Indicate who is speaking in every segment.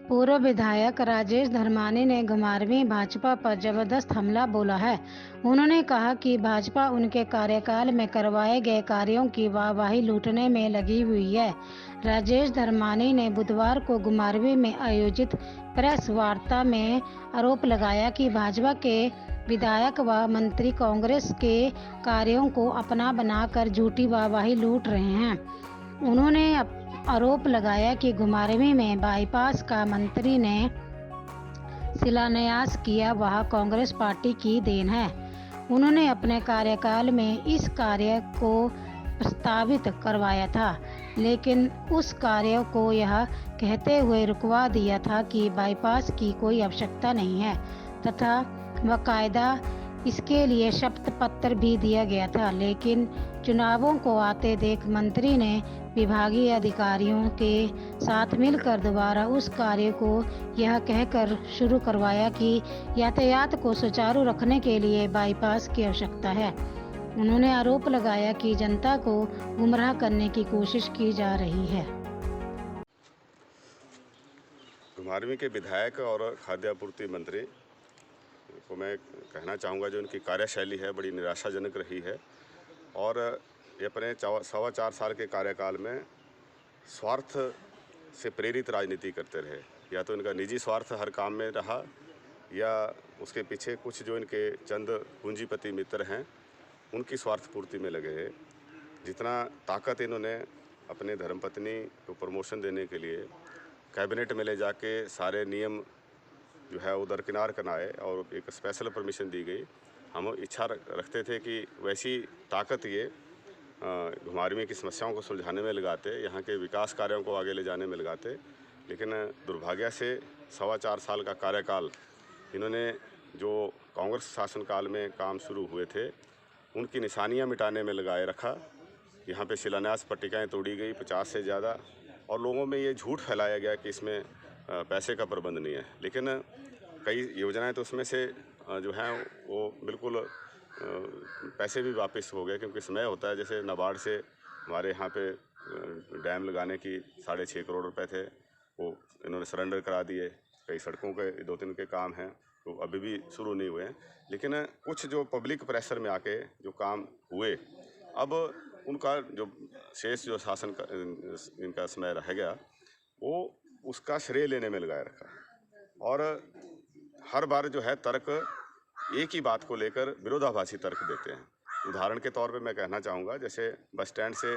Speaker 1: पूर्व विधायक राजेश धर्मानी ने घुमारवीं भाजपा पर जबरदस्त हमला बोला है। उन्होंने कहा कि भाजपा उनके कार्यकाल में करवाए गए कार्यों की वाहवाही लूटने में लगी हुई है। राजेश धर्मानी ने बुधवार को घुमारवीं में आयोजित प्रेस वार्ता में आरोप लगाया कि भाजपा के विधायक व मंत्री कांग्रेस के कार्यों को अपना बनाकर झूठी वाहवाही लूट रहे हैं। उन्होंने आरोप लगाया कि घुमारवीं में बाईपास का मंत्री ने शिलान्यास किया वह कांग्रेस पार्टी की देन है। उन्होंने अपने कार्यकाल में इस कार्य को प्रस्तावित करवाया था, लेकिन उस कार्य को यह कहते हुए रुकवा दिया था कि बाईपास की कोई आवश्यकता नहीं है तथा बाकायदा इसके लिए शपथ पत्र भी दिया गया था। लेकिन चुनावों को आते देख मंत्री ने विभागीय अधिकारियों के साथ मिलकर दोबारा उस कार्य को यह कहकर शुरू करवाया कि यातायात को सुचारू रखने के लिए बाईपास की आवश्यकता है। उन्होंने आरोप लगाया कि जनता को गुमराह करने की कोशिश की जा रही है।
Speaker 2: घुमारवीं के विधायक और खाद्य आपूर्ति मंत्री को मैं कहना चाहूँगा, जो उनकी कार्यशैली है बड़ी निराशाजनक रही है और ये अपने 4.25 साल के कार्यकाल में स्वार्थ से प्रेरित राजनीति करते रहे। या तो इनका निजी स्वार्थ हर काम में रहा या उसके पीछे कुछ जो इनके चंद पूंजीपति मित्र हैं उनकी स्वार्थ पूर्ति में लगे हैं। जितना ताकत इन्होंने अपने धर्मपत्नी को प्रमोशन देने के लिए कैबिनेट में ले जाके सारे नियम जो है वो दरकिनार कराए और एक स्पेशल परमिशन दी गई। हम इच्छा रखते थे कि वैसी ताकत ये घुमारवीं की समस्याओं को सुलझाने में लगाते, यहाँ के विकास कार्यों को आगे ले जाने में लगाते। लेकिन दुर्भाग्य से 4.25 साल का कार्यकाल इन्होंने जो कांग्रेस शासनकाल में काम शुरू हुए थे उनकी निशानियाँ मिटाने में लगाए रखा। यहाँ पे शिलान्यास पट्टिकाएँ तोड़ी गई 50 से ज़्यादा, और लोगों में ये झूठ फैलाया गया कि इसमें पैसे का प्रबंध नहीं है। लेकिन कई योजनाएं तो उसमें से जो हैं वो बिल्कुल पैसे भी वापस हो गए, क्योंकि समय होता है। जैसे नाबार्ड से हमारे यहाँ पे डैम लगाने की 6.5 करोड़ रुपए थे, वो इन्होंने सरेंडर करा दिए। कई सड़कों के 2-3 के काम हैं तो अभी भी शुरू नहीं हुए हैं। लेकिन कुछ जो पब्लिक प्रेशर में आके जो काम हुए, अब उनका जो शेष जो शासन का इनका समय रह गया वो उसका श्रेय लेने में लगाए रखा। और हर बार जो है तर्क एक ही बात को लेकर विरोधाभासी तर्क देते हैं। उदाहरण के तौर पे मैं कहना चाहूँगा, जैसे बस स्टैंड से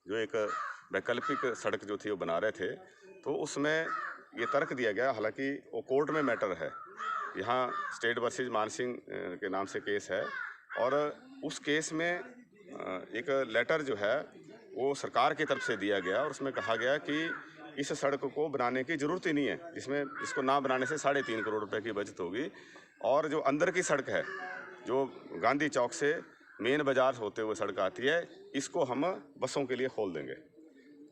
Speaker 2: जो एक वैकल्पिक सड़क जो थी वो बना रहे थे, तो उसमें ये तर्क दिया गया, हालांकि वो कोर्ट में मैटर है, यहाँ स्टेट वर्सेज मान सिंह के नाम से केस है, और उस केस में एक लेटर जो है वो सरकार की तरफ से दिया गया और उसमें कहा गया कि इस सड़क को बनाने की ज़रूरत ही नहीं है, इसको ना बनाने से 3.5 करोड़ रुपए की बचत होगी। और जो अंदर की सड़क है, जो गांधी चौक से मेन बाज़ार होते हुए सड़क आती है, इसको हम बसों के लिए खोल देंगे।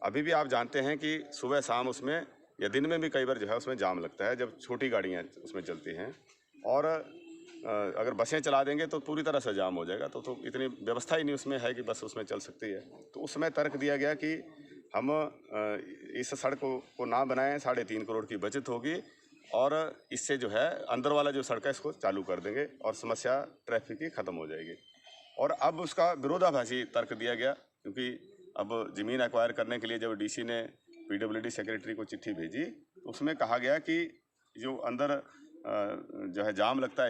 Speaker 2: अभी भी आप जानते हैं कि सुबह शाम उसमें या दिन में भी कई बार जो है उसमें जाम लगता है जब छोटी गाड़ियाँ उसमें चलती हैं, और अगर बसें चला देंगे तो पूरी तरह से जाम हो जाएगा। तो इतनी व्यवस्था ही नहीं उसमें है कि बस उसमें चल सकती है। तो उसमें तर्क दिया गया कि हम इस सड़क को ना बनाएं, 3.5 करोड़ की बचत होगी, और इससे जो है अंदर वाला जो सड़क है इसको चालू कर देंगे और समस्या ट्रैफिक की ख़त्म हो जाएगी। और अब उसका विरोधाभासी तर्क दिया गया, क्योंकि अब ज़मीन एक्वायर करने के लिए जब डीसी ने पीडब्ल्यूडी सेक्रेटरी को चिट्ठी भेजी तो उसमें कहा गया कि जो अंदर जो है जाम लगता है